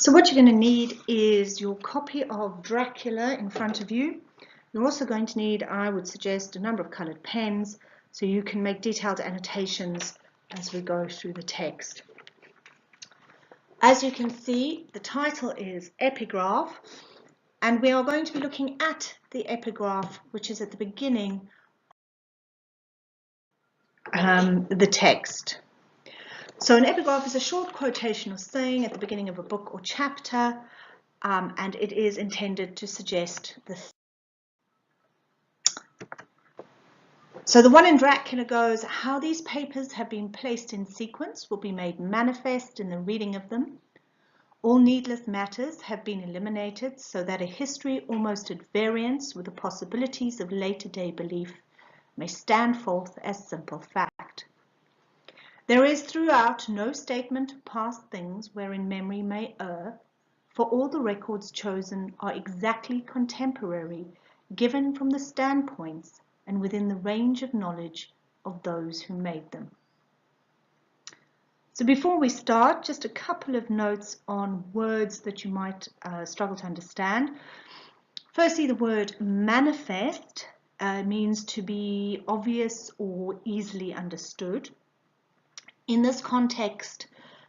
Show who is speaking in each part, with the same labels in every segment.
Speaker 1: So what you're going to need is your copy of Dracula in front of you. You're also going to need, I would suggest, a number of coloured pens so you can make detailed annotations as we go through the text. As you can see, the title is Epigraph, and we are going to be looking at the epigraph, which is at the beginning the text. So an epigraph is a short quotation or saying at the beginning of a book or chapter, and it is intended to suggest the theme. So the one in Dracula goes, how these papers have been placed in sequence will be made manifest in the reading of them. All needless matters have been eliminated so that a history almost at variance with the possibilities of later day belief may stand forth as simple fact. There is throughout no statement of past things wherein memory may err, for all the records chosen are exactly contemporary, given from the standpoints and within the range of knowledge of those who made them. So before we start, just a couple of notes on words that you might struggle to understand. Firstly, the word manifest means to be obvious or easily understood. In this context,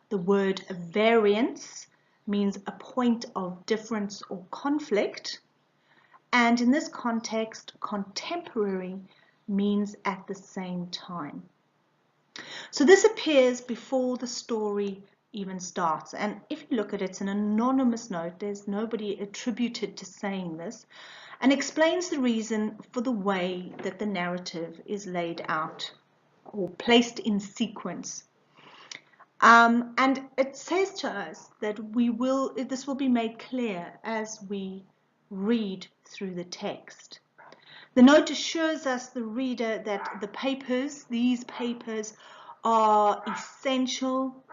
Speaker 1: the word variance means a point of difference or conflict. And in this context, contemporary means at the same time. So this appears before the story even starts. And if you look at it, it's an anonymous note. There's nobody attributed to saying this, and explains the reason for the way that the narrative is laid out or placed in sequence. And it says to us that this will be made clear as we read through the text. The note assures us, the reader, that these papers are essential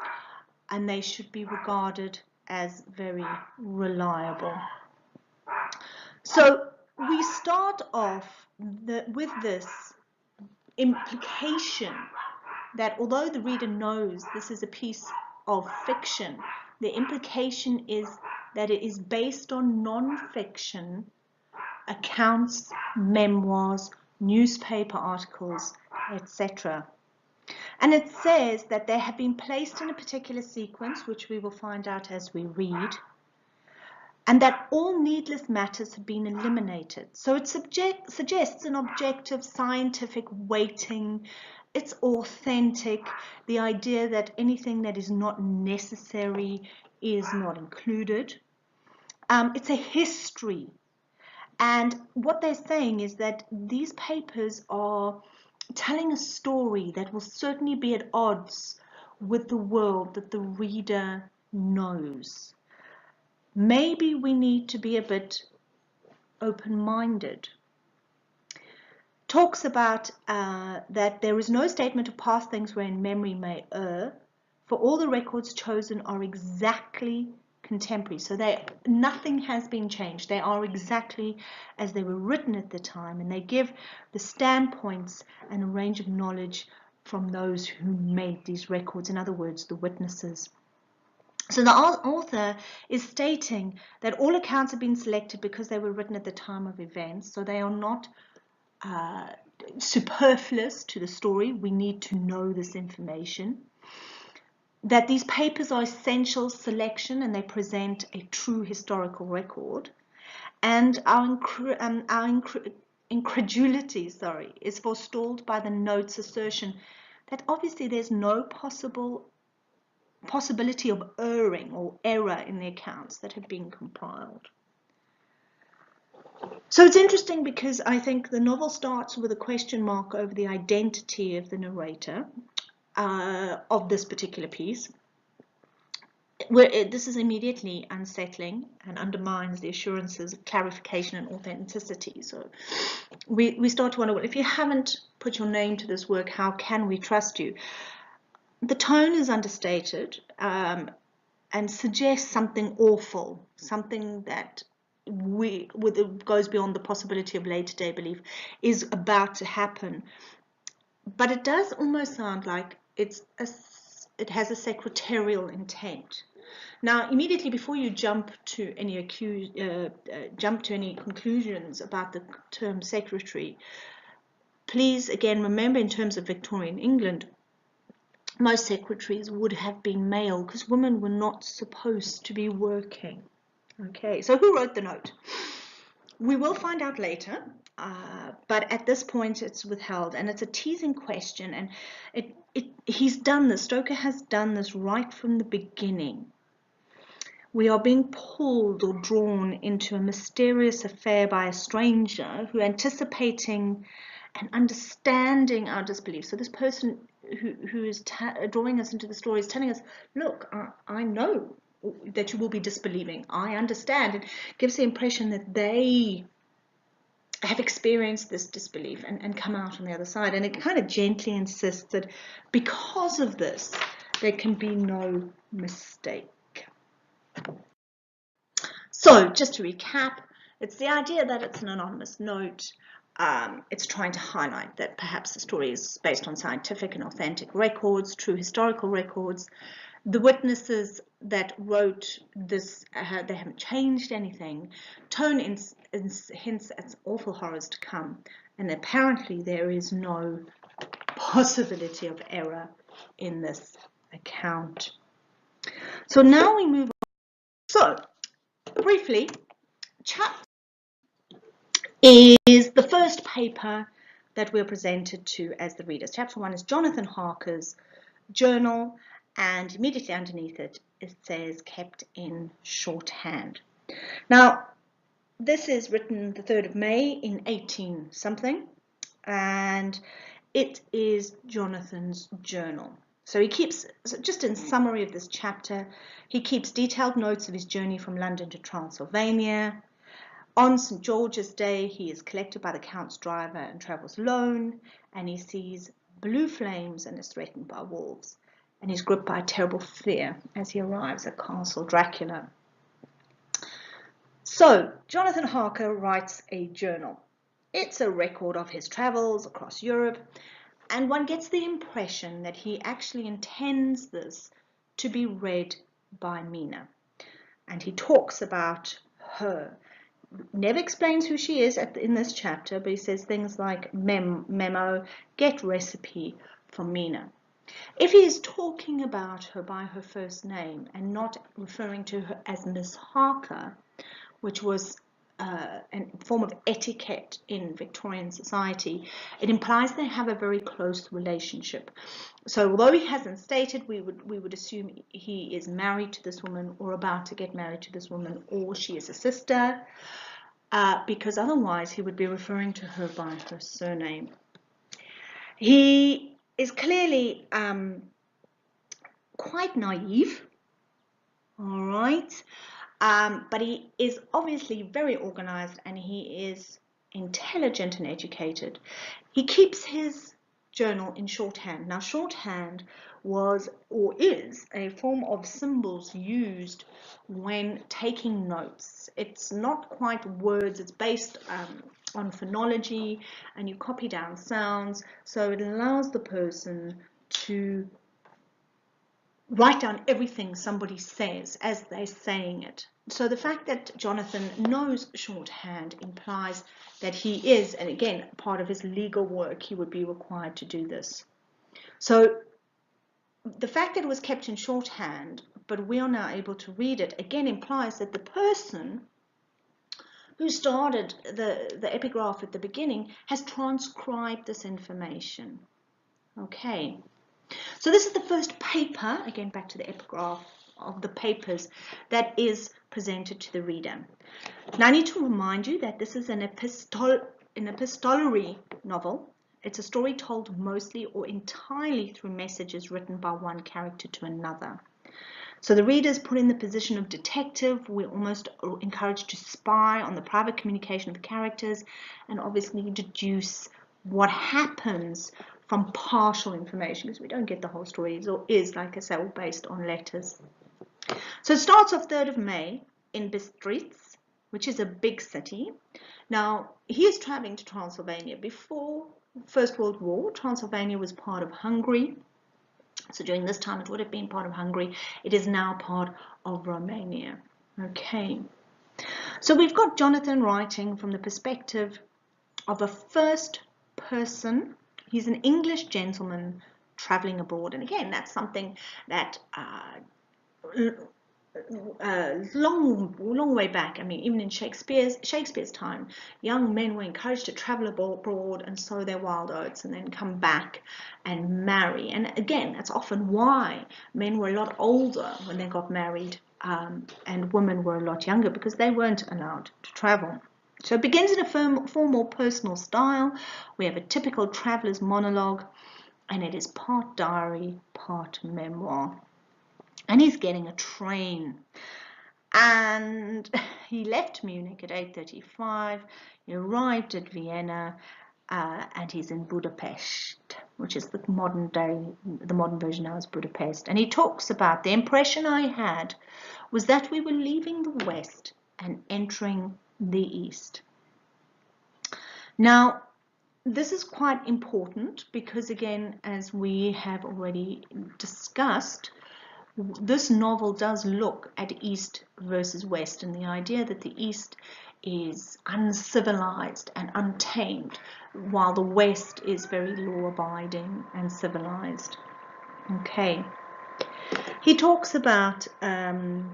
Speaker 1: and they should be regarded as very reliable. So we start off with this implication that although the reader knows this is a piece of fiction, the implication is that it is based on non-fiction accounts, memoirs, newspaper articles, etc. And it says that they have been placed in a particular sequence, which we will find out as we read, and that all needless matters have been eliminated. So it suggests an objective scientific weighting. It's authentic, the idea that anything that is not necessary is not included. It's a history. And what they're saying is that these papers are telling a story that will certainly be at odds with the world that the reader knows. Maybe we need to be a bit open-minded. Talks about that there is no statement of past things wherein memory may err, for all the records chosen are exactly contemporary. So nothing has been changed. They are exactly as they were written at the time, and they give the standpoints and a range of knowledge from those who made these records, in other words, the witnesses. So the author is stating that all accounts have been selected because they were written at the time of events, so they are not superfluous to the story. We need to know this information. That these papers are essential selection and they present a true historical record. And our incredulity is forestalled by the note's assertion that obviously there's no possibility of erring or error in the accounts that have been compiled. So it's interesting because I think the novel starts with a question mark over the identity of the narrator of this particular piece. This is immediately unsettling and undermines the assurances of clarification and authenticity. So we start to wonder, well, if you haven't put your name to this work, how can we trust you? The tone is understated and suggests something awful, something that goes beyond the possibility of later day belief is about to happen. But it does almost sound like it has a secretarial intent. Now, immediately before you jump to any conclusions about the term secretary, please again remember, in terms of Victorian England, most secretaries would have been male because women were not supposed to be working. Okay, so who wrote the note? We will find out later, but at this point it's withheld, and it's a teasing question, and he's done this, Stoker has done this right from the beginning. We are being pulled or drawn into a mysterious affair by a stranger who, anticipating and understanding our disbelief. So this person who is drawing us into the story is telling us, look, I know that you will be disbelieving. I understand. It gives the impression that they have experienced this disbelief and come out on the other side. And it kind of gently insists that because of this, there can be no mistake. So just to recap, it's the idea that it's an anonymous note. It's trying to highlight that perhaps the story is based on scientific and authentic records, true historical records. The witnesses that wrote this, they haven't changed anything. Tone hints at awful horrors to come. And apparently there is no possibility of error in this account. So now we move on. So briefly, chapter is the first paper that we're presented to as the readers. Chapter 1 is Jonathan Harker's journal, and immediately underneath it, it says kept in shorthand. Now, this is written the 3rd of May in 18 something, and it is Jonathan's journal. So he keeps, just in summary of this chapter, he keeps detailed notes of his journey from London to Transylvania. On St. George's Day, he is collected by the Count's driver and travels alone, and he sees blue flames and is threatened by wolves, and he's gripped by a terrible fear as he arrives at Castle Dracula. So, Jonathan Harker writes a journal. It's a record of his travels across Europe, and one gets the impression that he actually intends this to be read by Mina. And he talks about her. Never explains who she is in this chapter, but he says things like memo, get recipe from Mina. If he is talking about her by her first name and not referring to her as Miss Harker, which was a form of etiquette in Victorian society, it implies they have a very close relationship. So although he hasn't stated, we would assume he is married to this woman or about to get married to this woman, or she is a sister, because otherwise he would be referring to her by her surname. He is clearly quite naive, all right, but he is obviously very organized, and he is intelligent and educated. He keeps his journal in shorthand. Now, shorthand was or is a form of symbols used when taking notes. It's not quite words, it's based on phonology, and you copy down sounds, so it allows the person to write down everything somebody says as they're saying it. So the fact that Jonathan knows shorthand implies that he is, and again, part of his legal work, he would be required to do this. So the fact that it was kept in shorthand, but we are now able to read it, again implies that the person who started the epigraph at the beginning has transcribed this information. Okay. So this is the first paper, again back to the epigraph of the papers, that is presented to the reader. Now I need to remind you that this is an epistolary novel. It's a story told mostly or entirely through messages written by one character to another. So the reader is put in the position of detective. We're almost encouraged to spy on the private communication of the characters and obviously deduce what happens from partial information, because we don't get the whole story. It is, like I say, all based on letters. So it starts off 3rd of May in Bistritz, which is a big city. Now, he is traveling to Transylvania. Before First World War, Transylvania was part of Hungary. So during this time, it would have been part of Hungary. It is now part of Romania. Okay. So we've got Jonathan writing from the perspective of a first person. He's an English gentleman traveling abroad. And again, that's something that long way back. I mean, even in Shakespeare's time, young men were encouraged to travel abroad and sow their wild oats and then come back and marry. And again, that's often why men were a lot older when they got married, and women were a lot younger, because they weren't allowed to travel. So it begins in a formal personal style. We have a typical traveler's monologue, and it is part diary, part memoir. And he's getting a train. And he left Munich at 8:35. He arrived at Vienna, and he's in Budapest, which is the modern version now is Budapest. And he talks about the impression I had was that we were leaving the West and entering the East. Now, this is quite important because, again, as we have already discussed, this novel does look at East versus West, and the idea that the East is uncivilized and untamed, while the West is very law-abiding and civilized. Okay. He talks about the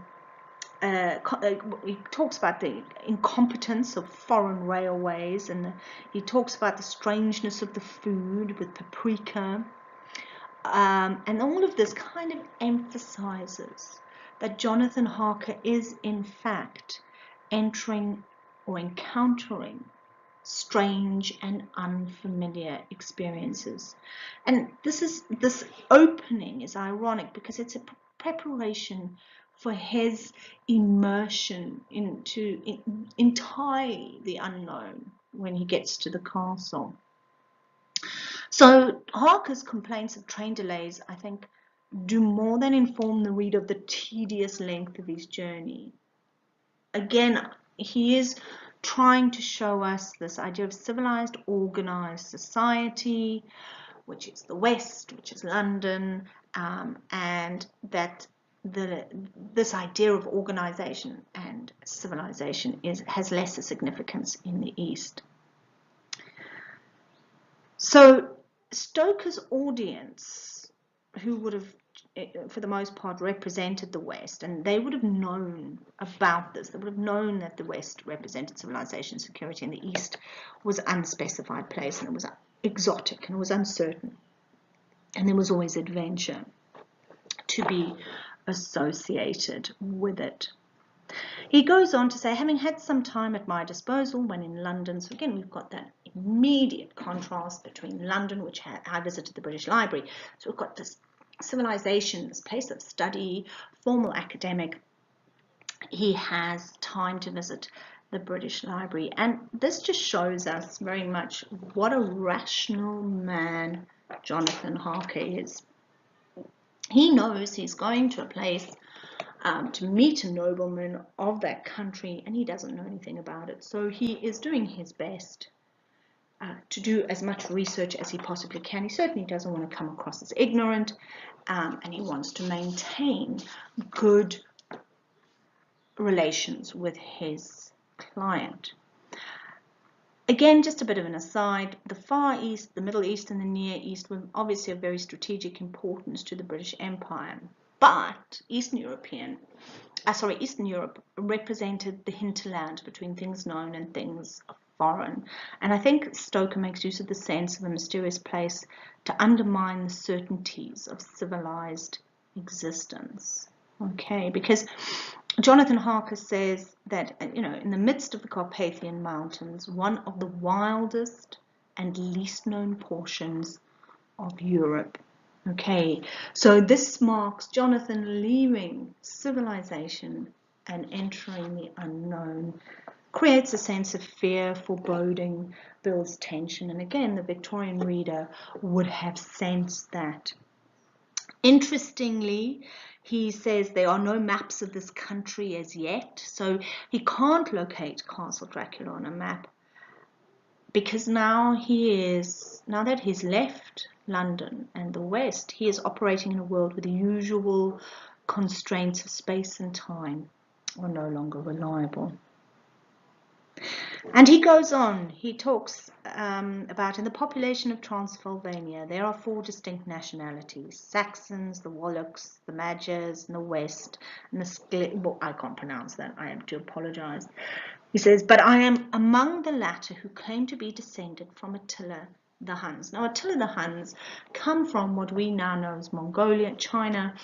Speaker 1: incompetence of foreign railways, and he talks about the strangeness of the food with paprika. And all of this kind of emphasizes that Jonathan Harker is in fact entering or encountering strange and unfamiliar experiences. And this opening is ironic because it's a preparation for his immersion into entirely the unknown when he gets to the castle. So Harker's complaints of train delays, I think, do more than inform the reader of the tedious length of his journey. Again, he is trying to show us this idea of civilized, organized society, which is the West, which is London, and that this idea of organization and civilization has lesser significance in the East. So Stoker's audience, who would have, for the most part, represented the West, and they would have known about this. They would have known that the West represented civilization and security, and the East was an unspecified place, and it was exotic, and it was uncertain. And there was always adventure to be associated with it. He goes on to say, having had some time at my disposal when in London, so again we've got that immediate contrast between London, which I visited the British Library, so we've got this civilization, this place of study, formal academic. He has time to visit the British Library, and this just shows us very much what a rational man Jonathan Harker is. He knows he's going to a place to meet a nobleman of that country, and he doesn't know anything about it. So he is doing his best to do as much research as he possibly can. He certainly doesn't want to come across as ignorant, and he wants to maintain good relations with his client. Again, just a bit of an aside, the Far East, the Middle East, and the Near East were obviously of very strategic importance to the British Empire. But Eastern Europe represented the hinterland between things known and things foreign. And I think Stoker makes use of the sense of a mysterious place to undermine the certainties of civilized existence. Okay, because Jonathan Harker says that, in the midst of the Carpathian Mountains, one of the wildest and least known portions of Europe. Okay, so this marks Jonathan leaving civilization and entering the unknown, creates a sense of fear, foreboding, builds tension, and again, the Victorian reader would have sensed that. Interestingly, he says there are no maps of this country as yet, so he can't locate Castle Dracula on a map. because now that he's left London and the West, he is operating in a world where the usual constraints of space and time are no longer reliable. And he goes on, he talks about in the population of Transylvania, there are 4 distinct nationalities: Saxons, the Wallachs, the Magyars in the West, and the well, I can't pronounce that, I have to apologize. He says, but I am among the latter who claim to be descended from Attila the Huns. Now, Attila the Huns come from what we now know as Mongolia, China,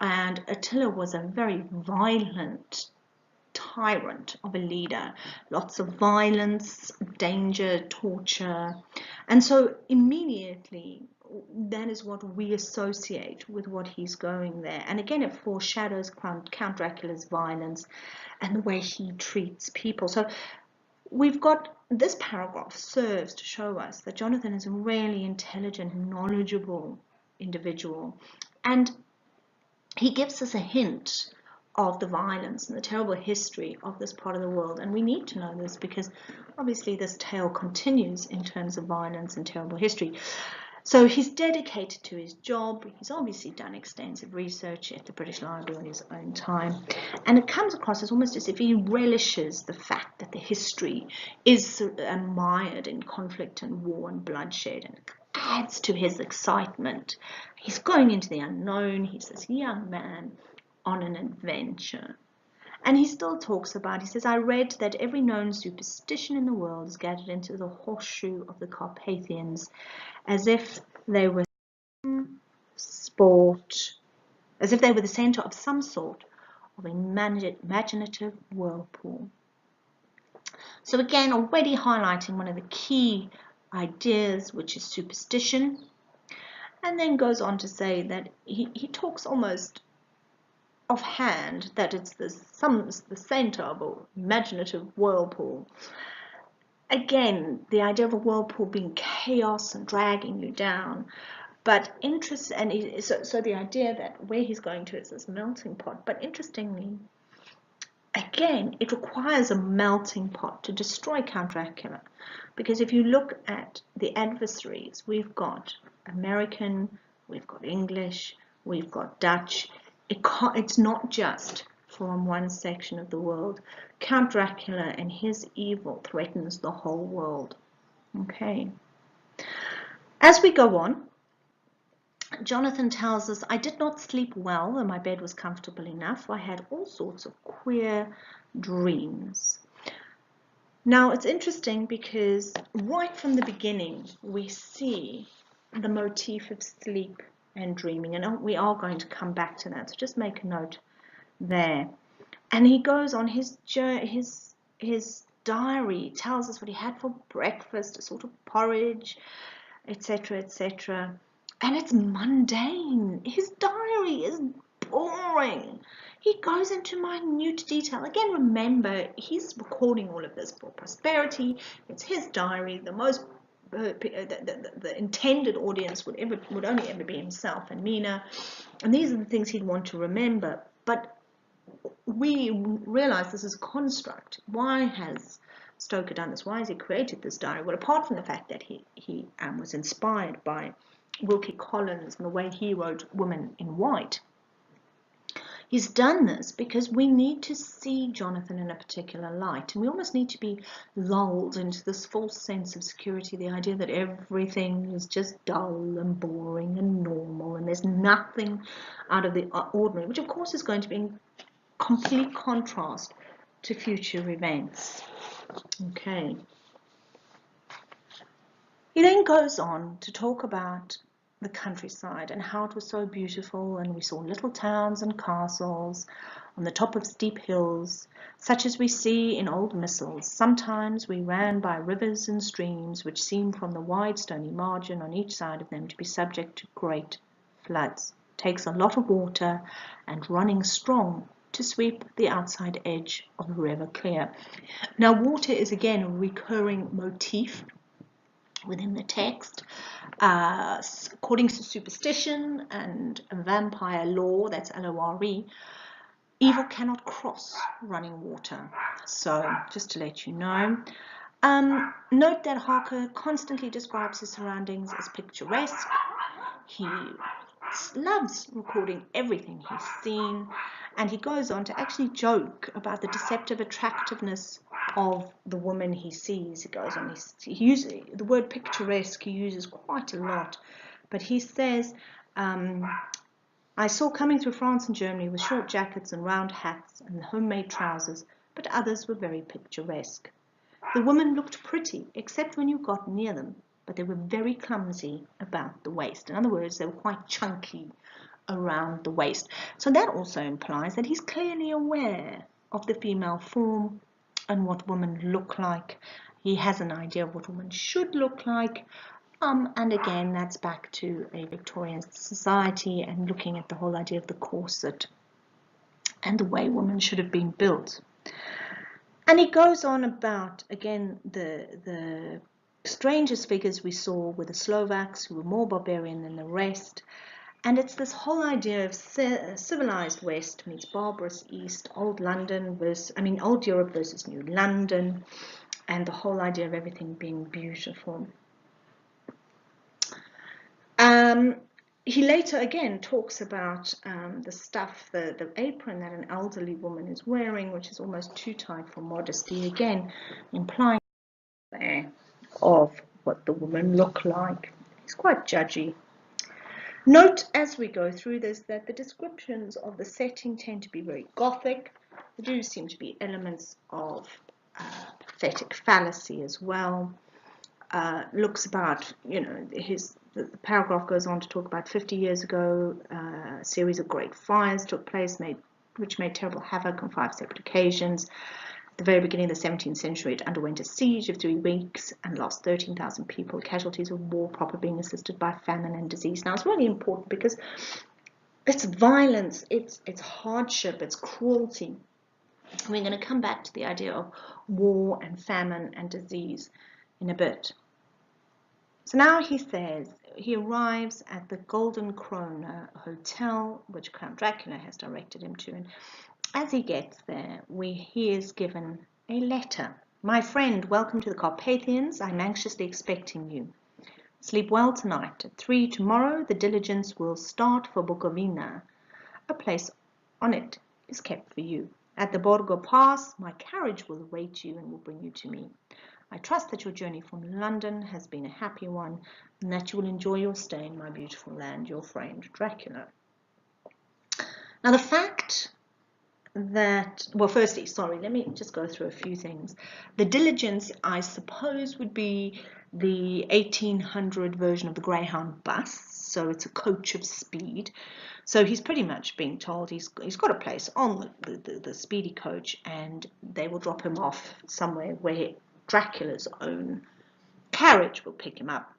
Speaker 1: and Attila was a very violent tyrant of a leader. Lots of violence, danger, torture. And so immediately that is what we associate with what he's going there. And again, it foreshadows Count Dracula's violence and the way he treats people. So we've got this paragraph serves to show us that Jonathan is a really intelligent, knowledgeable individual. And he gives us a hint of the violence and the terrible history of this part of the world. And we need to know this because obviously this tale continues in terms of violence and terrible history. So he's dedicated to his job. He's obviously done extensive research at the British Library on his own time. And it comes across as almost as if he relishes the fact that the history is mired in conflict and war and bloodshed, and it adds to his excitement. He's going into the unknown. He's this young man on an adventure. And he still talks about, he says, I read that every known superstition in the world is gathered into the horseshoe of the Carpathians, as if they were the center of some sort of imaginative whirlpool. So again, already highlighting one of the key ideas, which is superstition, and then goes on to say that he talks almost offhand that it's the center of an imaginative whirlpool. Again, the idea of a whirlpool being chaos and dragging you down, but so the idea that where he's going to is this melting pot. But interestingly, again, it requires a melting pot to destroy Count Dracula, because if you look at the adversaries, we've got American, we've got English, we've got Dutch. It's not just from one section of the world. Count Dracula and his evil threatens the whole world. Okay. As we go on, Jonathan tells us, I did not sleep well, though my bed was comfortable enough. I had all sorts of queer dreams. Now, it's interesting because right from the beginning, we see the motif of sleep and dreaming, and we are going to come back to that, so just make a note there. And he goes on his diary, tells us what he had for breakfast, a sort of porridge, etc., etc. And it's mundane. His diary is boring. He goes into minute detail. Again, remember, he's recording all of this for prosperity. It's his diary. The intended audience would only ever be himself and Mina, and these are the things he'd want to remember. But we realize this is a construct. Why has Stoker done this? Why has he created this diary? Well, apart from the fact that he was inspired by Wilkie Collins and the way he wrote Woman in White, he's done this because we need to see Jonathan in a particular light, and we almost need to be lulled into this false sense of security, the idea that everything is just dull and boring and normal and there's nothing out of the ordinary, which of course is going to be in complete contrast to future events. Okay. He then goes on to talk about the countryside and how it was so beautiful, and we saw little towns and castles on the top of steep hills, such as we see in old missals. Sometimes we ran by rivers and streams which seemed from the wide stony margin on each side of them to be subject to great floods. It takes a lot of water and running strong to sweep the outside edge of the river clear. Now, water is again a recurring motif within the text. According to superstition and vampire lore, that's L-O-R-E, evil cannot cross running water. So just to let you know. Note that Harker constantly describes his surroundings as picturesque. He loves recording everything he's seen, and he goes on to actually joke about the deceptive attractiveness of the woman he sees. He goes on, he uses the word picturesque, he uses quite a lot, but he says, I saw coming through France and Germany with short jackets and round hats and homemade trousers, but others were very picturesque. The women looked pretty, except when you got near them, but they were very clumsy about the waist. In other words, they were quite chunky around the waist. So that also implies that he's clearly aware of the female form and what women look like. He has an idea of what women should look like. And again, that's back to a Victorian society and looking at the whole idea of the corset and the way women should have been built. And he goes on about, again, the strangest figures we saw were the Slovaks, who were more barbarian than the rest. And it's this whole idea of civilized West meets barbarous East, old London versus, old Europe versus New London, and the whole idea of everything being beautiful. He later again talks about the stuff, the apron that an elderly woman is wearing, which is almost too tight for modesty, again implying there of what the women look like. He's quite judgy. Note as we go through this that the descriptions of the setting tend to be very Gothic. There do seem to be elements of pathetic fallacy as well. Looks about, the paragraph goes on to talk about 50 years ago, a series of great fires took place, which made terrible havoc on 5 separate occasions. At the very beginning of the 17th century, it underwent a siege of 3 weeks and lost 13,000 people, casualties of war, proper being assisted by famine and disease. Now, it's really important because it's violence, it's hardship, it's cruelty. We're going to come back to the idea of war and famine and disease in a bit. So now he says he arrives at the Golden Krone Hotel, which Count Dracula has directed him to. And as he gets there, he is given a letter. My friend, welcome to the Carpathians. I'm anxiously expecting you. Sleep well tonight. At 3 tomorrow, the diligence will start for Bukovina. A place on it is kept for you. At the Borgo Pass, my carriage will await you and will bring you to me. I trust that your journey from London has been a happy one and that you will enjoy your stay in my beautiful land, your friend Dracula. Now the fact that, well, firstly, sorry, let me just go through a few things. The diligence, I suppose, would be the 1800 version of the Greyhound bus, so it's a coach of speed. So he's pretty much being told he's got a place on the speedy coach, and they will drop him off somewhere where Dracula's own carriage will pick him up.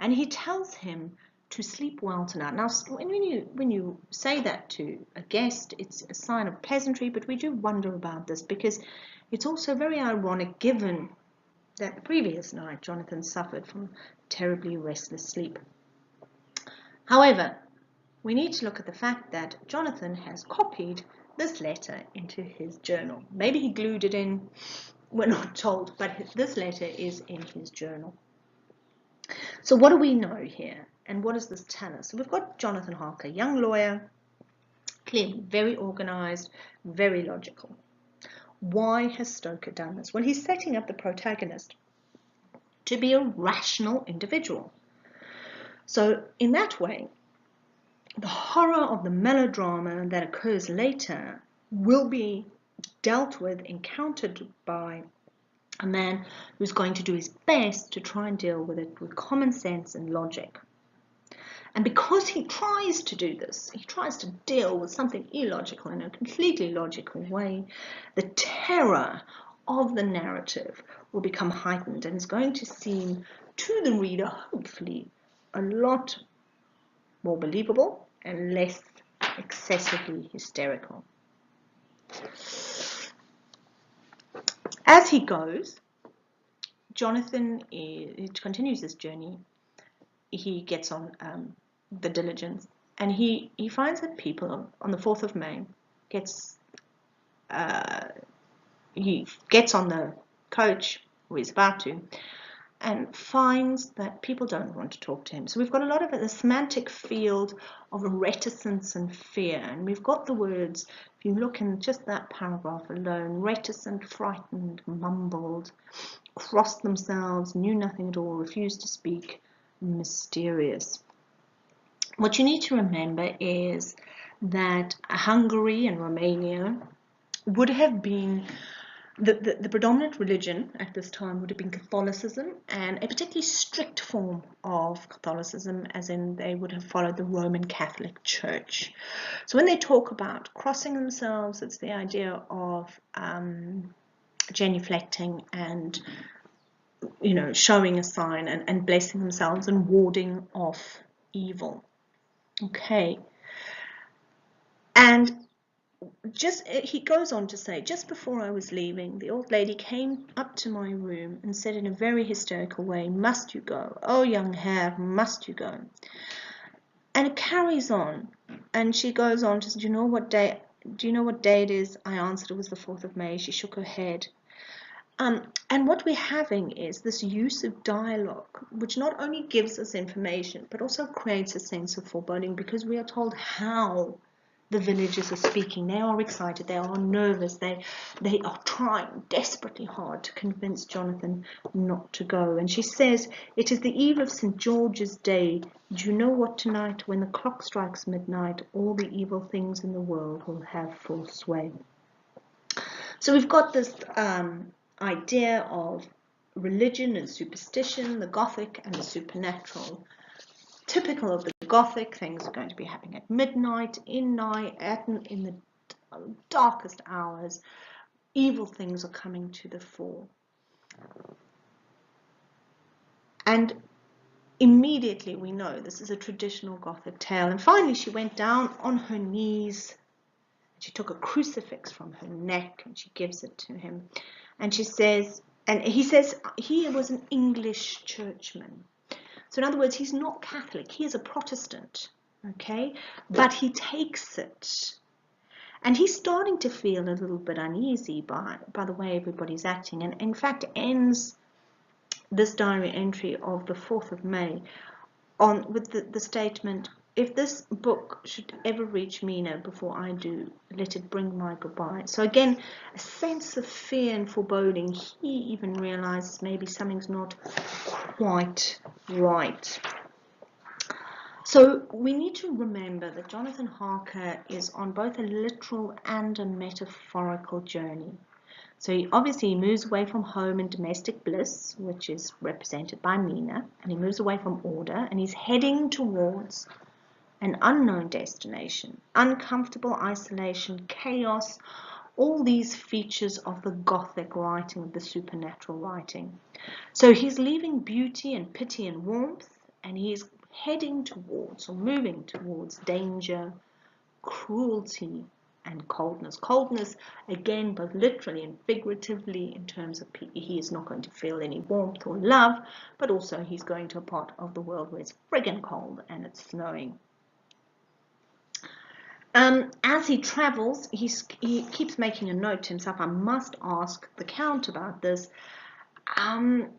Speaker 1: And he tells him to sleep well tonight. Now, when you say that to a guest, it's a sign of pleasantry, but we do wonder about this because it's also very ironic given that the previous night Jonathan suffered from terribly restless sleep. However, we need to look at the fact that Jonathan has copied this letter into his journal. Maybe he glued it in, we're not told, but this letter is in his journal. So what do we know here? And what does this tell us? So we've got Jonathan Harker, young lawyer, clearly very organized, very logical. Why has Stoker done this? Well, he's setting up the protagonist to be a rational individual. So in that way, the horror of the melodrama that occurs later will be dealt with, encountered by a man who's going to do his best to try and deal with it with common sense and logic. And because he tries to do this, he tries to deal with something illogical in a completely logical way, the terror of the narrative will become heightened and is going to seem to the reader, hopefully, a lot more believable and less excessively hysterical. As he goes, Jonathan continues this journey. He gets on the diligence, and he finds that people on the 4th of May he gets on the coach or he's about to, and finds that people don't want to talk to him. So we've got a lot of the semantic field of reticence and fear. And we've got the words, if you look in just that paragraph alone, reticent, frightened, mumbled, crossed themselves, knew nothing at all, refused to speak, mysterious. What you need to remember is that Hungary and Romania would have been the predominant religion at this time would have been Catholicism, and a particularly strict form of Catholicism, as in they would have followed the Roman Catholic Church. So when they talk about crossing themselves, it's the idea of genuflecting and, you know, showing a sign and blessing themselves and warding off evil. Okay. And he goes on to say, just before I was leaving, the old lady came up to my room and said in a very hysterical way, "Must you go? Oh, young Herr, must you go?" And it carries on, and she goes on to say, do you know what day it is? I answered, it was the 4th of May. She shook her head. And what we're having is this use of dialogue, which not only gives us information, but also creates a sense of foreboding, because we are told how the villagers are speaking. They are excited, they are nervous, they are trying desperately hard to convince Jonathan not to go. And she says, "It is the eve of St. George's Day. Do you know what tonight, when the clock strikes midnight, all the evil things in the world will have full sway." So we've got this idea of religion and superstition, the Gothic and the supernatural. Typical of the Gothic, things are going to be happening at midnight, in the darkest hours. Evil things are coming to the fore. And immediately we know this is a traditional Gothic tale. And finally she went down on her knees. She took a crucifix from her neck and she gives it to him. And she says, and he says he was an English churchman. So in other words, he's not Catholic, he is a Protestant, okay? But he takes it. And he's starting to feel a little bit uneasy by the way everybody's acting. And in fact ends this diary entry of the 4th of May with the statement, "If this book should ever reach Mina before I do, let it bring my goodbye." So again, a sense of fear and foreboding. He even realizes maybe something's not quite right. So we need to remember that Jonathan Harker is on both a literal and a metaphorical journey. So he obviously moves away from home and domestic bliss, which is represented by Mina, and he moves away from order, and he's heading towards an unknown destination, uncomfortable isolation, chaos, all these features of the Gothic writing, of the supernatural writing. So he's leaving beauty and pity and warmth, and he's heading towards, or moving towards, danger, cruelty, and coldness. Coldness, again, both literally and figuratively, in terms of he is not going to feel any warmth or love, but also he's going to a part of the world where it's friggin' cold and it's snowing. As he travels, he keeps making a note to himself, "I must ask the Count about this." And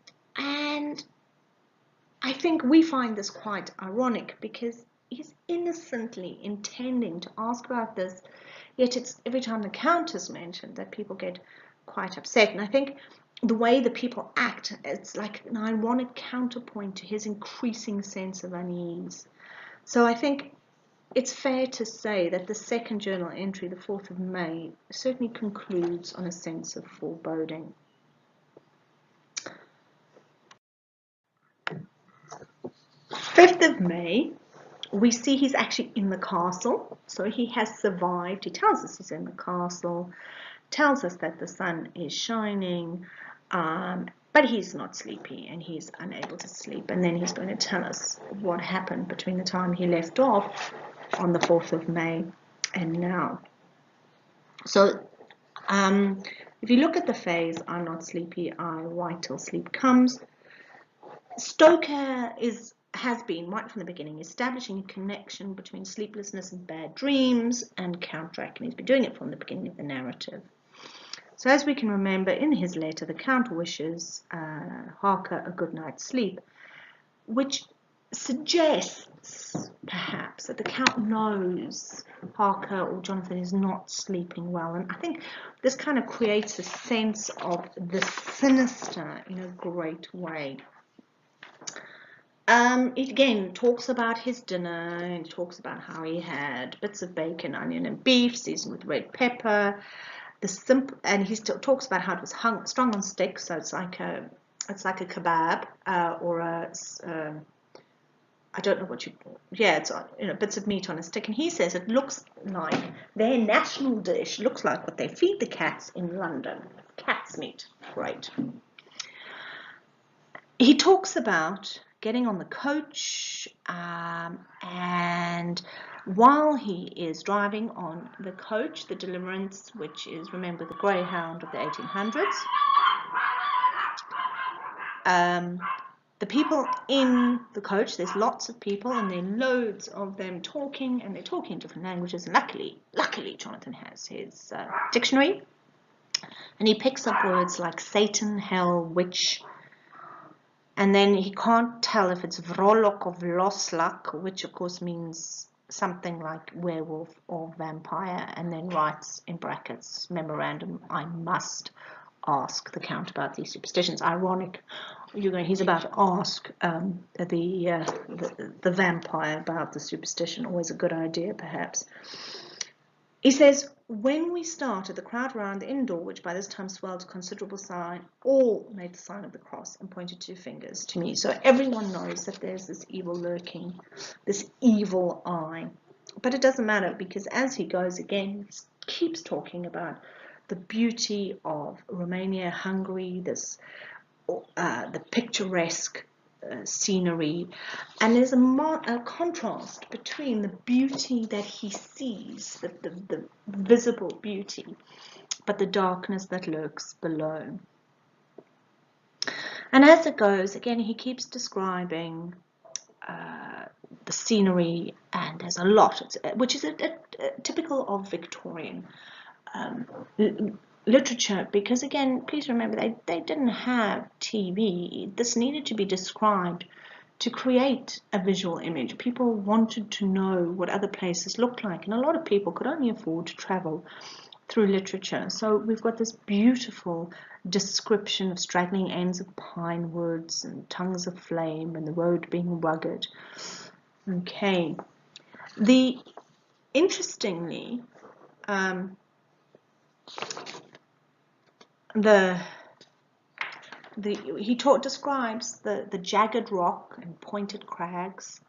Speaker 1: I think we find this quite ironic, because he's innocently intending to ask about this, yet it's every time the Count is mentioned that people get quite upset. And I think the way the people act, it's like an ironic counterpoint to his increasing sense of unease. So I think it's fair to say that the second journal entry, the 4th of May, certainly concludes on a sense of foreboding. Fifth of May, we see he's actually in the castle, so he has survived. He tells us he's in the castle, tells us that the sun is shining, but he's not sleepy and he's unable to sleep. And then he's going to tell us what happened between the time he left off on the 4th of May and now. So if you look at the phase, "I'm not sleepy, I wait till sleep comes," Stoker has been, right from the beginning, establishing a connection between sleeplessness and bad dreams and Count Dracula. He's been doing it from the beginning of the narrative. So as we can remember in his letter, the Count wishes Harker a good night's sleep, which suggests perhaps that the Count knows Harker or Jonathan is not sleeping well. And I think this kind of creates a sense of the sinister in a great way. It again talks about his dinner, and talks about how he had bits of bacon, onion and beef seasoned with red pepper. And he still talks about how it was strung on sticks, so it's like a kebab or a I don't know what it's bits of meat on a stick. And he says it looks like their national dish looks like what they feed the cats in London. Cat's meat. Great. He talks about getting on the coach, and while he is driving on the coach, the Deliverance, which is, remember, the Greyhound of the 1800s, the people in the coach, there's lots of people and there are loads of them talking, and they're talking in different languages. And luckily Jonathan has his dictionary, and he picks up words like Satan, hell, witch, and then he can't tell if it's Vrolok or Vloslak, which of course means something like werewolf or vampire, and then writes in brackets, memorandum, I must ask the Count about these superstitions. Ironic, he's about to ask the vampire about the superstition. Always a good idea, perhaps. He says, when we started, the crowd around the inn door, which by this time swelled to considerable sign, all made the sign of the cross and pointed 2 fingers to me. So everyone knows that there's this evil lurking, this evil eye. But it doesn't matter, because as he goes again, he keeps talking about the beauty of Romania, Hungary, the picturesque scenery, and there's a contrast between the beauty that he sees, the visible beauty, but the darkness that lurks below. And as it goes, again, he keeps describing the scenery, and there's a lot, which is typical of Victorian literature, because again, please remember, they didn't have TV. This needed to be described to create a visual image. People wanted to know what other places looked like, and a lot of people could only afford to travel through literature. So we've got this beautiful description of straggling ends of pine woods and tongues of flame and the road being rugged. Okay. Interestingly, he describes the jagged rock and pointed crags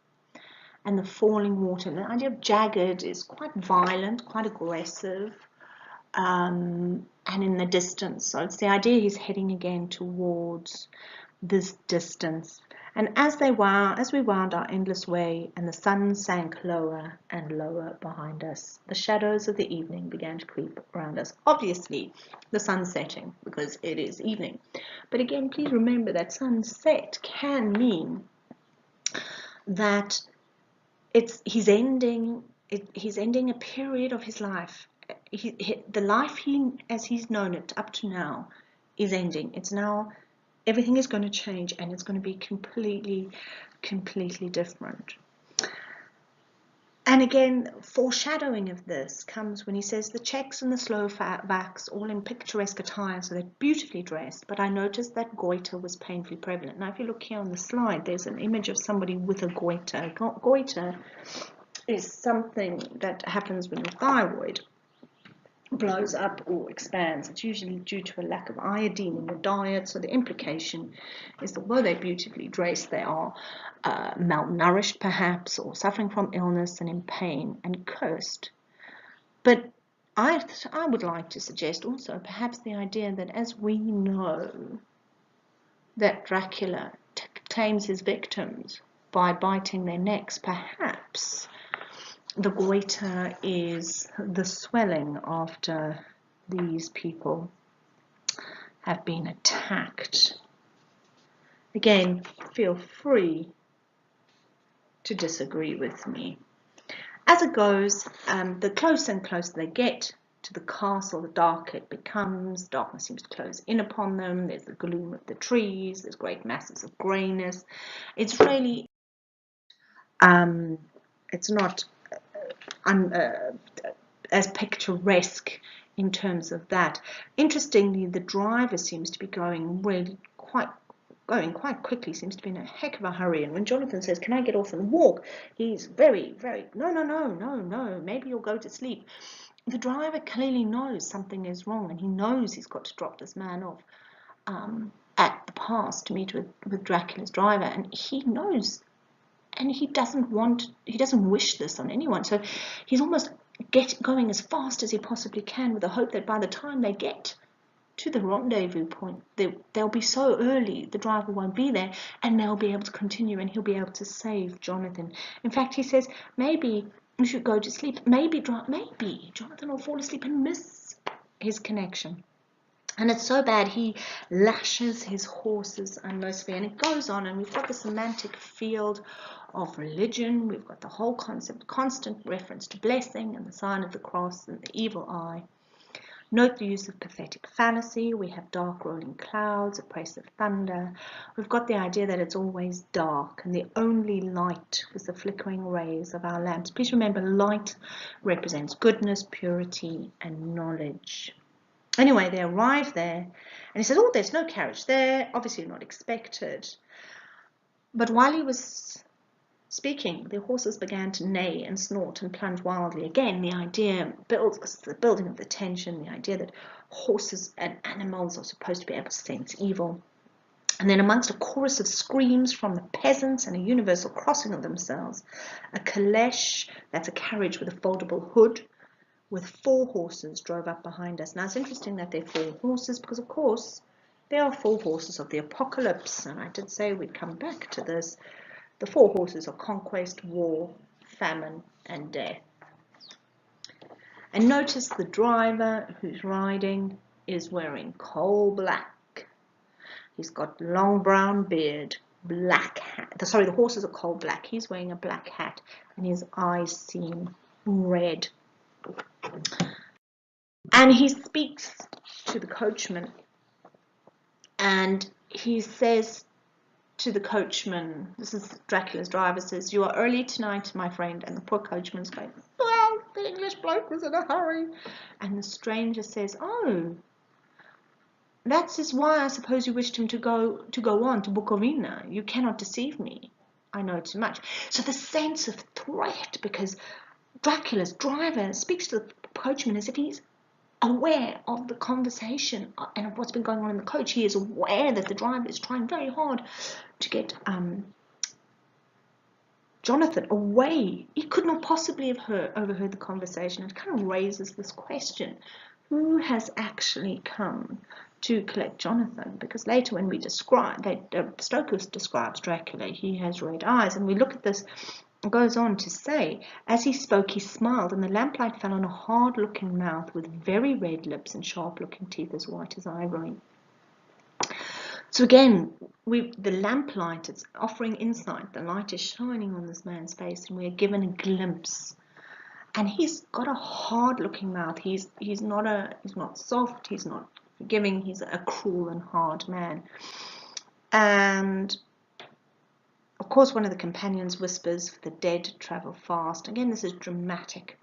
Speaker 1: and the falling water. And the idea of jagged is quite violent, quite aggressive, and in the distance. So it's the idea he's heading again towards this distance. And as we wound our endless way, and the sun sank lower and lower behind us, the shadows of the evening began to creep around us. Obviously, the sun's setting, because it is evening. But again, please remember that sunset can mean that he's ending a period of his life. The life as he's known it up to now is ending. It's now, everything is going to change, and it's going to be completely different. And again, foreshadowing of this comes when he says the Czechs and the Slovaks, all in picturesque attire, so they're beautifully dressed, but I noticed that goiter was painfully prevalent. Now, if you look here on the slide, there's an image of somebody with a goiter. Goiter is something that happens when your thyroid blows up or expands. It's usually due to a lack of iodine in the diet. So the implication is that although they're beautifully dressed, they are malnourished perhaps, or suffering from illness and in pain and cursed. But I would like to suggest also perhaps the idea that, as we know that Dracula tames his victims by biting their necks, perhaps the goiter is the swelling after these people have been attacked. Again, feel free to disagree with me. As it goes, the closer and closer they get to the castle, the darker it becomes. Darkness seems to close in upon them. There's the gloom of the trees. There's great masses of greyness. It's really, it's not as picturesque in terms of that. Interestingly, the driver seems to be going quite quickly, seems to be in a heck of a hurry. And when Jonathan says, "Can I get off and walk?" he's very, very, no, maybe you'll go to sleep. The driver clearly knows something is wrong, and he knows he's got to drop this man off at the pass to meet with Dracula's driver, and he knows, and he doesn't wish this on anyone. So he's almost going as fast as he possibly can, with the hope that by the time they get to the rendezvous point, they'll be so early, the driver won't be there, and they'll be able to continue, and he'll be able to save Jonathan. In fact, he says, maybe you should go to sleep. Maybe Jonathan will fall asleep and miss his connection. And it's so bad, he lashes his horses unmercifully. And it goes on, and we've got the semantic field of religion. We've got the whole concept, constant reference to blessing and the sign of the cross and the evil eye. Note the use of pathetic fallacy. We have dark rolling clouds, oppressive thunder. We've got the idea that it's always dark, and the only light was the flickering rays of our lamps. Please remember, light represents goodness, purity, and knowledge. Anyway, they arrive there, and he says, "Oh, there's no carriage there, obviously not expected." But while he was speaking, the horses began to neigh and snort and plunge wildly. Again, the idea builds, the building of the tension, the idea that horses and animals are supposed to be able to sense evil. And then amongst a chorus of screams from the peasants and a universal crossing of themselves, a caleche, that's a carriage with a foldable hood, with 4 horses drove up behind us. Now, it's interesting that they're 4 horses because, of course, there are 4 horses of the apocalypse. And I did say we'd come back to this. The 4 horses are conquest, war, famine, and death. And notice the driver who's riding is wearing coal black. He's got long brown beard, black hat. Sorry, the horses are coal black. He's wearing a black hat, and his eyes seem red. And he speaks to the coachman, and he says to the coachman, this is Dracula's driver, says, "You are early tonight, my friend." And the poor coachman's going, "Well, the English bloke was in a hurry." And the stranger says, "Oh, that is why I suppose you wished him to go on to Bukovina. You cannot deceive me. I know too much." So the sense of threat, because Dracula's driver speaks to the coachman as if he's aware of the conversation and of what's been going on in the coach. He is aware that the driver is trying very hard to get Jonathan away. He could not possibly have overheard the conversation. It kind of raises this question: who has actually come to collect Jonathan? Because later when we describe, Stoker describes Dracula, he has red eyes, and we look at this. It goes on to say, as he spoke, he smiled, and the lamplight fell on a hard-looking mouth with very red lips and sharp-looking teeth as white as ivory. So again, the lamplight, it's offering insight. The light is shining on this man's face, and we are given a glimpse. And he's got a hard-looking mouth. He's not soft. He's not forgiving. He's a cruel and hard man. And of course, one of the companions whispers, "The dead travel fast." Again, this is dramatic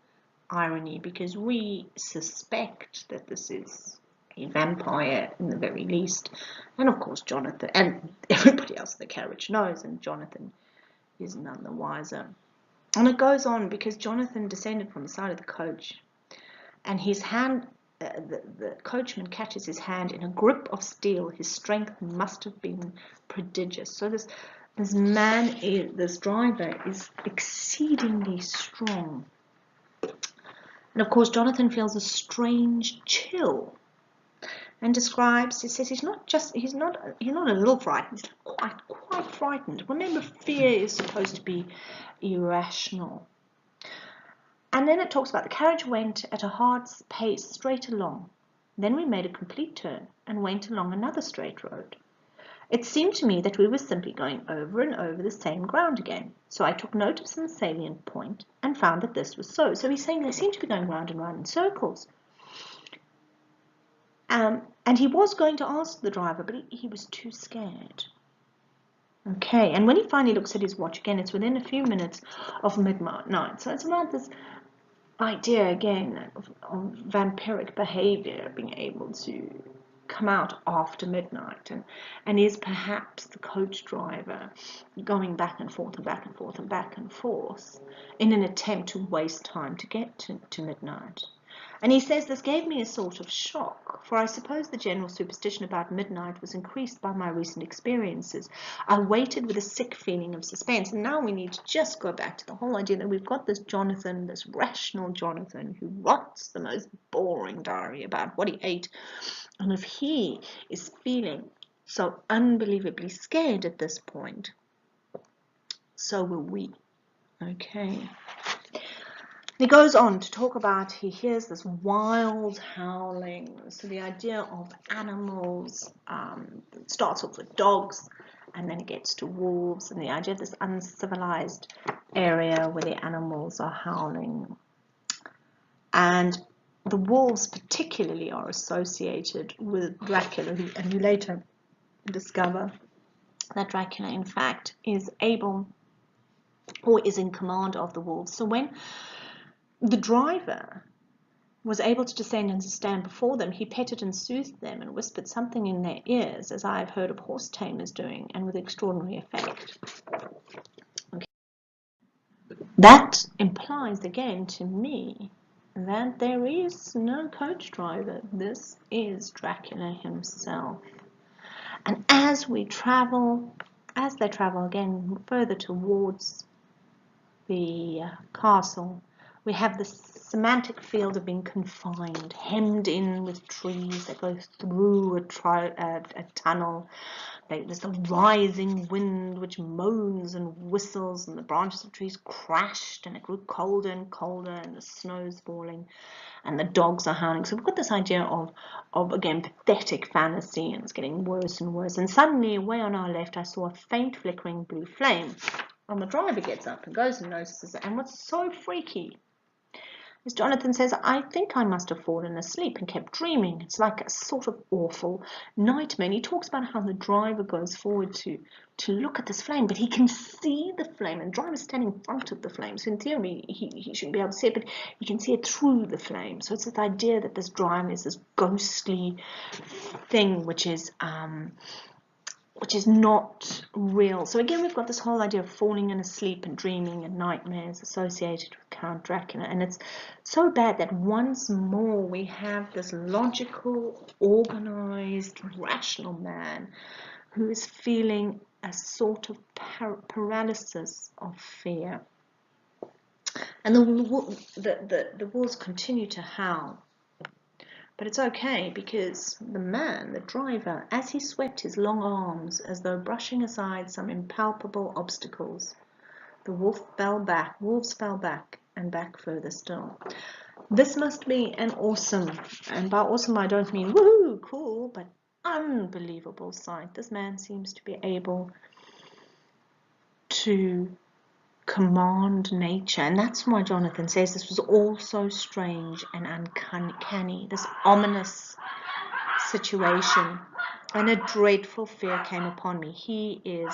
Speaker 1: irony, because we suspect that this is a vampire in the very least. And of course, Jonathan and everybody else in the carriage knows, and Jonathan is none the wiser. And it goes on, because Jonathan descended from the side of the coach, and his hand, the coachman catches his hand in a grip of steel. His strength must have been prodigious. So this driver is exceedingly strong. And of course, Jonathan feels a strange chill, and describes, he says, he's not a little frightened, he's quite frightened. Remember, fear is supposed to be irrational. And then it talks about the carriage went at a hard pace straight along. Then we made a complete turn and went along another straight road. It seemed to me that we were simply going over and over the same ground again. So I took note of some salient point and found that this was so. So he's saying they seem to be going round and round in circles. And he was going to ask the driver, but he was too scared. Okay, and when he finally looks at his watch again, it's within a few minutes of midnight. So it's about this idea again of vampiric behavior being able to come out after midnight, and is perhaps the coach driver going back and forth and back and forth and back and forth in an attempt to waste time to get to midnight. And he says, this gave me a sort of shock, for I suppose the general superstition about midnight was increased by my recent experiences. I waited with a sick feeling of suspense. And now we need to just go back to the whole idea that we've got this Jonathan, this rational Jonathan, who writes the most boring diary about what he ate. And if he is feeling so unbelievably scared at this point, so will we. Okay. He goes on to talk about, he hears this wild howling. So the idea of animals, it starts off with dogs, and then it gets to wolves, and the idea of this uncivilized area where the animals are howling. And the wolves particularly are associated with Dracula, and we later discover that Dracula, in fact, is able or is in command of the wolves. So when the driver was able to descend and stand before them, he petted and soothed them and whispered something in their ears, as I have heard of horse tamers doing, and with extraordinary effect. Okay. That implies again to me that there is no coach driver. This is Dracula himself. And as they travel again further towards the castle, we have this semantic field of being confined, hemmed in with trees that go through a tunnel. There's the rising wind which moans and whistles, and the branches of trees crashed, and it grew colder and colder, and the snow's falling, and the dogs are howling. So we've got this idea of again, pathetic fantasy, and it's getting worse and worse. And suddenly, away on our left, I saw a faint flickering blue flame. And the driver gets up and goes and notices it. And what's so freaky is Jonathan says, I think I must have fallen asleep and kept dreaming. It's like a sort of awful nightmare. And he talks about how the driver goes forward to look at this flame, but he can see the flame, and the driver's standing in front of the flame. So in theory, he shouldn't be able to see it, but he can see it through the flame. So it's this idea that this driver is this ghostly thing which is not real. So again, we've got this whole idea of falling in asleep and dreaming and nightmares associated with Count Dracula. And it's so bad that once more we have this logical, organized, rational man who is feeling a sort of paralysis of fear. And the wolves continue to howl. But it's okay, because the man, the driver, as he swept his long arms as though brushing aside some impalpable obstacles, the wolves fell back and back further still. This must be an awesome, and by awesome I don't mean woohoo, cool, but unbelievable sight. This man seems to be able to command nature, and that's why Jonathan says this was all so strange and uncanny, this ominous situation, and a dreadful fear came upon me. He is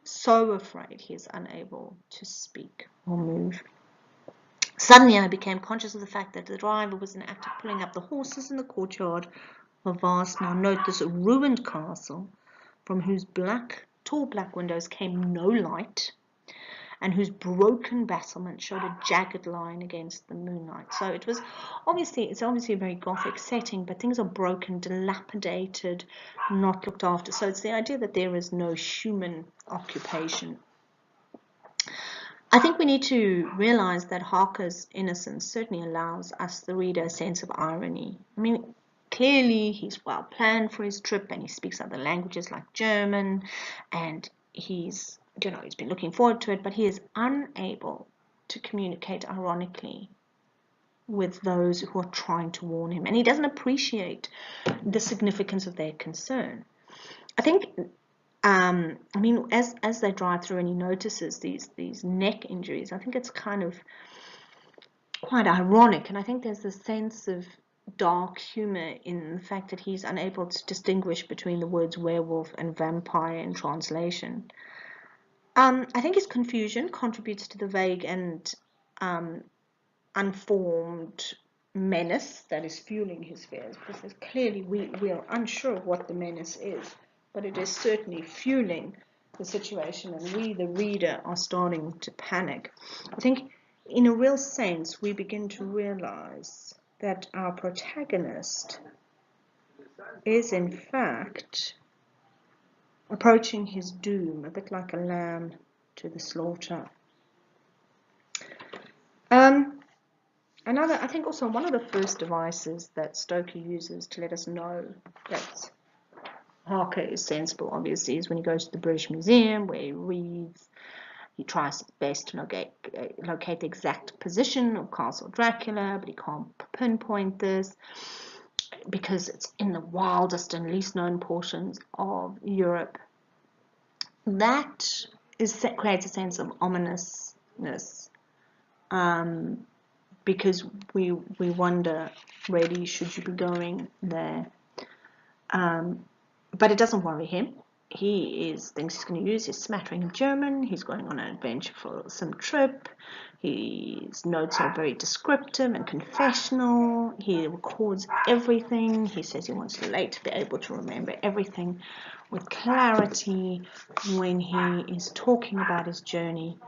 Speaker 1: so afraid he is unable to speak or move. Suddenly I became conscious of the fact that the driver was in the act of pulling up the horses in the courtyard of vast, now note this, ruined castle, from whose tall black windows came no light, and whose broken battlement showed a jagged line against the moonlight. So it's obviously a very Gothic setting, but things are broken, dilapidated, not looked after. So it's the idea that there is no human occupation. I think we need to realize that Harker's innocence certainly allows us, the reader, a sense of irony. I mean, clearly he's well planned for his trip, and he speaks other languages like German, and he's been looking forward to it, but he is unable to communicate ironically with those who are trying to warn him, and he doesn't appreciate the significance of their concern. I think, as they drive through and he notices these neck injuries, I think it's kind of quite ironic, and I think there's a sense of dark humor in the fact that he's unable to distinguish between the words werewolf and vampire in translation. I think his confusion contributes to the vague and unformed menace that is fueling his fears, because clearly we are unsure of what the menace is, but it is certainly fueling the situation, and we, the reader, are starting to panic. I think in a real sense we begin to realize that our protagonist is in fact approaching his doom, a bit like a lamb to the slaughter. I think also one of the first devices that Stoker uses to let us know that Harker is sensible, obviously, is when he goes to the British Museum, where he reads. He tries his best to locate the exact position of Castle Dracula, but he can't pinpoint this because it's in the wildest and least known portions of Europe. That creates a sense of ominousness, because we wonder, really, should you be going there? But it doesn't worry him. He thinks he's going to use his smattering of German. He's going on an adventure for some trip. His notes are very descriptive and confessional. He records everything. He says he wants to later be able to remember everything with clarity when he is talking about his journey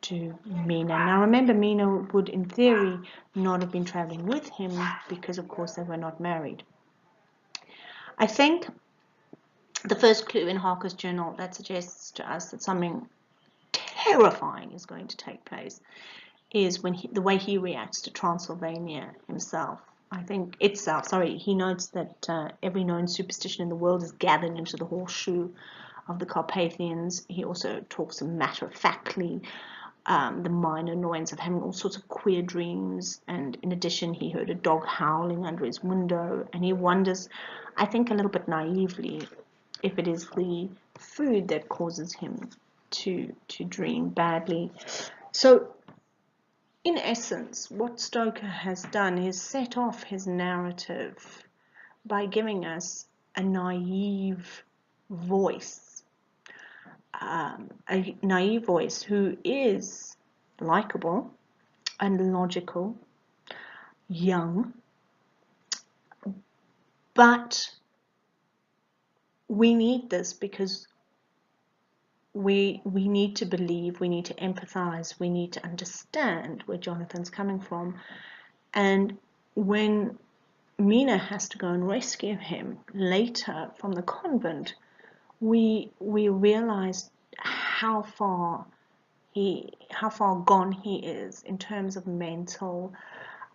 Speaker 1: to Mina. Now remember, Mina would in theory not have been traveling with him because of course they were not married. I think the first clue in Harker's journal that suggests to us that something terrifying is going to take place is when the way he reacts to Transylvania himself. He notes that every known superstition in the world is gathered into the horseshoe of the Carpathians. He also talks matter-of-factly the minor annoyance of having all sorts of queer dreams, and in addition he heard a dog howling under his window, and he wonders, I think a little bit naively, if it is the food that causes him to dream badly. So in essence, what Stoker has done is set off his narrative by giving us a naive voice, who is likable and logical, young, but we need this because we need to believe, we need to empathize, we need to understand where Jonathan's coming from. And when Mina has to go and rescue him later from the convent, we realize how far gone he is in terms of mental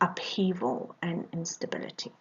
Speaker 1: upheaval and instability.